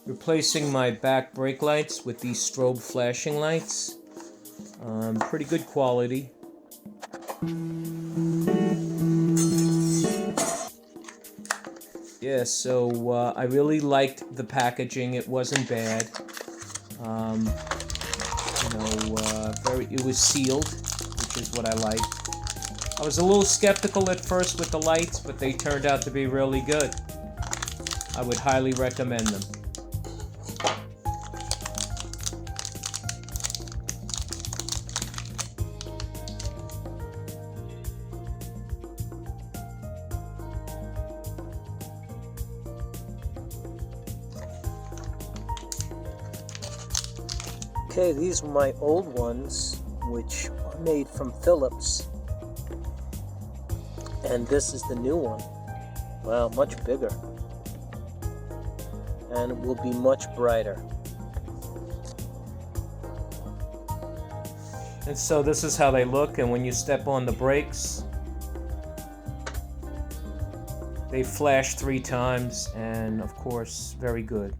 Replacing my back brake lights with these strobe flashing lights. Pretty good quality. Yeah, so I really liked the packaging. It wasn't bad. It was sealed, which is what I liked. I was a little skeptical at first with the lights, but they turned out to be really good. I would highly recommend them. Okay, these were my old ones, which are made from Philips. And this is the new one. Wow, much bigger. And it will be much brighter. And so this is how they look, and when you step on the brakes, they flash 3 times, and of course, very good.